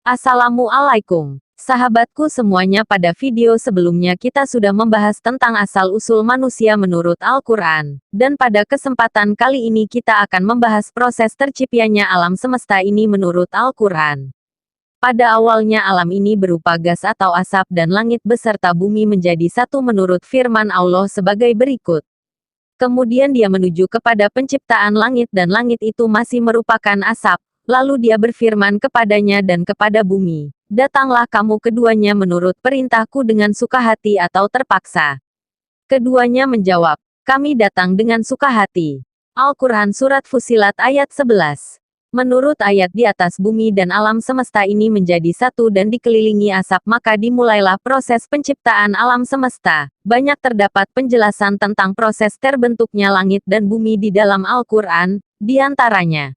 Assalamualaikum, sahabatku semuanya. Pada video sebelumnya kita sudah membahas tentang asal-usul manusia menurut Al-Quran, dan pada kesempatan kali ini kita akan membahas proses terciptanya alam semesta ini menurut Al-Quran. Pada awalnya alam ini berupa gas atau asap dan langit beserta bumi menjadi satu menurut firman Allah sebagai berikut. Kemudian dia menuju kepada penciptaan langit dan langit itu masih merupakan asap. Lalu dia berfirman kepadanya dan kepada bumi, "Datanglah kamu keduanya menurut perintahku dengan suka hati atau terpaksa." Keduanya menjawab, "Kami datang dengan suka hati." Al-Quran Surat Fussilat ayat 11. Menurut ayat di atas, bumi dan alam semesta ini menjadi satu dan dikelilingi asap, maka dimulailah proses penciptaan alam semesta. Banyak terdapat penjelasan tentang proses terbentuknya langit dan bumi di dalam Al-Quran, di antaranya,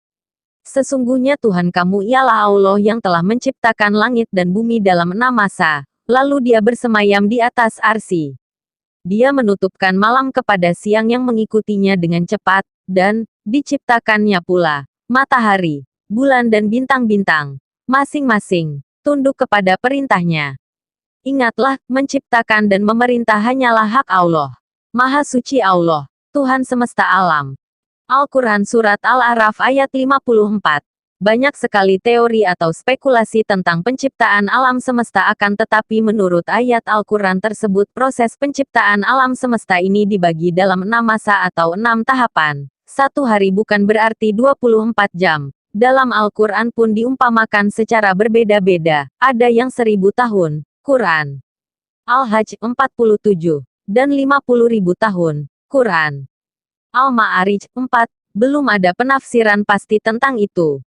"Sesungguhnya Tuhan kamu ialah Allah yang telah menciptakan langit dan bumi dalam 6 masa, lalu dia bersemayam di atas arsy. Dia menutupkan malam kepada siang yang mengikutinya dengan cepat, dan diciptakannya pula matahari, bulan dan bintang-bintang, masing-masing tunduk kepada perintahnya. Ingatlah, menciptakan dan memerintah hanyalah hak Allah. Maha suci Allah, Tuhan semesta alam." Al-Quran Surat Al-A'raf ayat 54. Banyak sekali teori atau spekulasi tentang penciptaan alam semesta, akan tetapi menurut ayat Al-Quran tersebut proses penciptaan alam semesta ini dibagi dalam 6 masa atau 6 tahapan. Satu hari bukan berarti 24 jam. Dalam Al-Quran pun diumpamakan secara berbeda-beda, ada yang 1000 tahun, Quran Al-Hajj 47, dan 50.000 tahun, Quran Al-Ma'arij 4, belum ada penafsiran pasti tentang itu.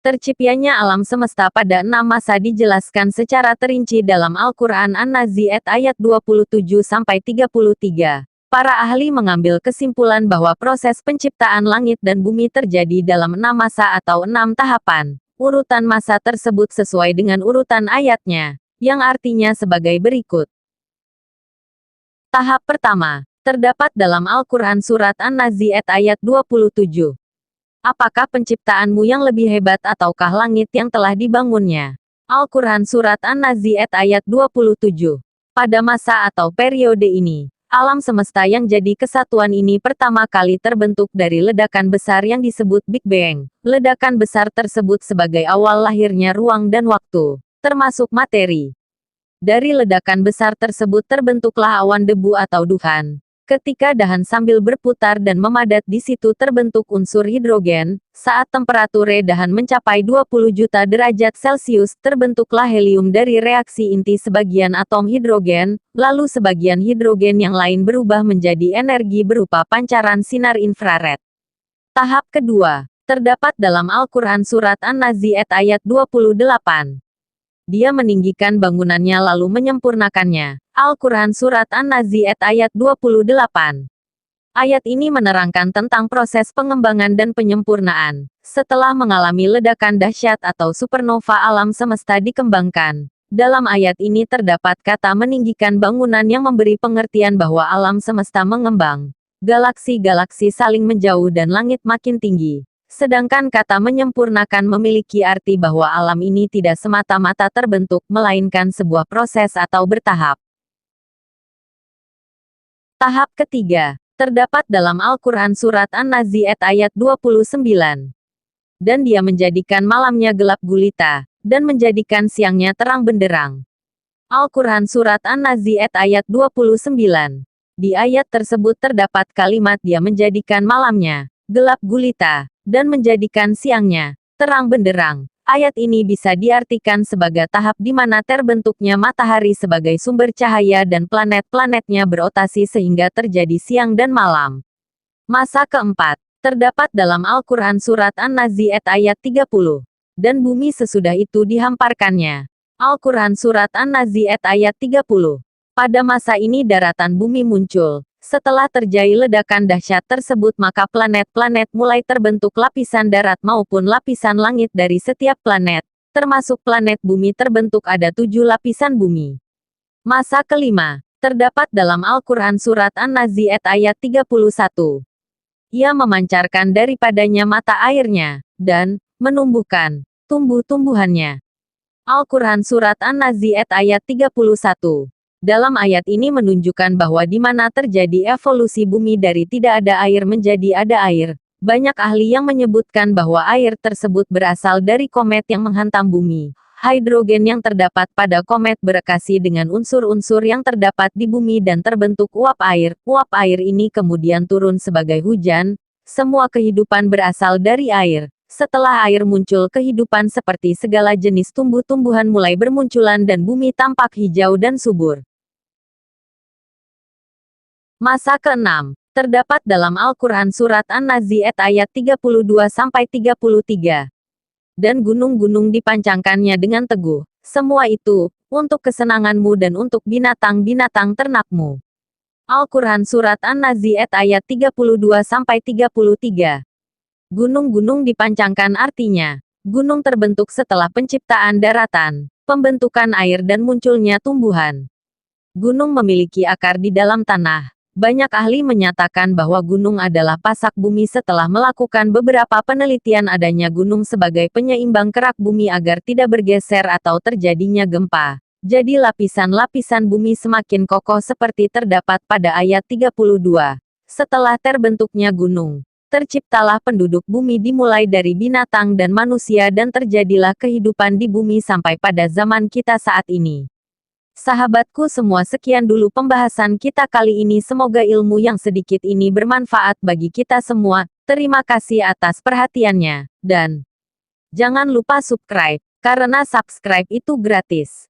Terciptanya alam semesta pada 6 masa dijelaskan secara terinci dalam Al-Quran An-Nazi'at ayat 27-33. Para ahli mengambil kesimpulan bahwa proses penciptaan langit dan bumi terjadi dalam 6 masa atau 6 tahapan. Urutan masa tersebut sesuai dengan urutan ayatnya, yang artinya sebagai berikut. Tahap pertama terdapat dalam Al-Quran Surat An-Nazi'at ayat 27. Apakah penciptaanmu yang lebih hebat ataukah langit yang telah dibangunnya? Al-Quran Surat An-Nazi'at ayat 27. Pada masa atau periode ini, alam semesta yang jadi kesatuan ini pertama kali terbentuk dari ledakan besar yang disebut Big Bang. Ledakan besar tersebut sebagai awal lahirnya ruang dan waktu, termasuk materi. Dari ledakan besar tersebut terbentuklah awan debu atau duhan. Ketika dahan sambil berputar dan memadat, di situ terbentuk unsur hidrogen. Saat temperatur dahan mencapai 20 juta derajat Celcius, terbentuklah helium dari reaksi inti sebagian atom hidrogen, lalu sebagian hidrogen yang lain berubah menjadi energi berupa pancaran sinar infrared. Tahap kedua terdapat dalam Al-Quran Surat An-Nazi'at ayat 28. Dia meninggikan bangunannya lalu menyempurnakannya. Al-Quran Surat An-Nazi'at ayat 28. Ayat ini menerangkan tentang proses pengembangan dan penyempurnaan. Setelah mengalami ledakan dahsyat atau supernova, alam semesta dikembangkan. Dalam ayat ini terdapat kata meninggikan bangunan yang memberi pengertian bahwa alam semesta mengembang. Galaksi-galaksi saling menjauh dan langit makin tinggi. Sedangkan kata menyempurnakan memiliki arti bahwa alam ini tidak semata-mata terbentuk, melainkan sebuah proses atau bertahap. Tahap ketiga terdapat dalam Al-Quran Surat An-Nazi'at ayat 29. Dan dia menjadikan malamnya gelap gulita, dan menjadikan siangnya terang benderang. Al-Quran Surat An-Nazi'at ayat 29. Di ayat tersebut terdapat kalimat dia menjadikan malamnya gelap gulita, dan menjadikan siangnya terang benderang. Ayat ini bisa diartikan sebagai tahap di mana terbentuknya matahari sebagai sumber cahaya dan planet-planetnya berotasi sehingga terjadi siang dan malam. Masa keempat terdapat dalam Al-Quran Surat An-Nazi'at ayat 30. Dan bumi sesudah itu dihamparkannya. Al-Quran Surat An-Nazi'at ayat 30. Pada masa ini daratan bumi muncul. Setelah terjadi ledakan dahsyat tersebut, maka planet-planet mulai terbentuk, lapisan darat maupun lapisan langit dari setiap planet, termasuk planet bumi terbentuk ada 7 lapisan bumi. Masa kelima terdapat dalam Al-Quran Surat An-Nazi'at ayat 31. Ia memancarkan daripadanya mata airnya, dan menumbuhkan tumbuh-tumbuhannya. Al-Quran Surat An-Nazi'at ayat 31. Dalam ayat ini menunjukkan bahwa di mana terjadi evolusi bumi dari tidak ada air menjadi ada air. Banyak ahli yang menyebutkan bahwa air tersebut berasal dari komet yang menghantam bumi. Hidrogen yang terdapat pada komet bereaksi dengan unsur-unsur yang terdapat di bumi dan terbentuk uap air. Uap air ini kemudian turun sebagai hujan. Semua kehidupan berasal dari air. Setelah air muncul kehidupan seperti segala jenis tumbuh-tumbuhan mulai bermunculan dan bumi tampak hijau dan subur. Masa ke-6 terdapat dalam Al-Quran Surat An-Nazi'at ayat 32-33. Dan gunung-gunung dipancangkannya dengan teguh. Semua itu, untuk kesenanganmu dan untuk binatang-binatang ternakmu. Al-Quran Surat An-Nazi'at ayat 32-33. Gunung-gunung dipancangkan artinya, gunung terbentuk setelah penciptaan daratan, pembentukan air dan munculnya tumbuhan. Gunung memiliki akar di dalam tanah. Banyak ahli menyatakan bahwa gunung adalah pasak bumi setelah melakukan beberapa penelitian adanya gunung sebagai penyeimbang kerak bumi agar tidak bergeser atau terjadinya gempa. Jadi lapisan-lapisan bumi semakin kokoh seperti terdapat pada ayat 32. Setelah terbentuknya gunung, terciptalah penduduk bumi dimulai dari binatang dan manusia dan terjadilah kehidupan di bumi sampai pada zaman kita saat ini. Sahabatku semua, sekian dulu pembahasan kita kali ini. Semoga ilmu yang sedikit ini bermanfaat bagi kita semua. Terima kasih atas perhatiannya. Dan jangan lupa subscribe, karena subscribe itu gratis.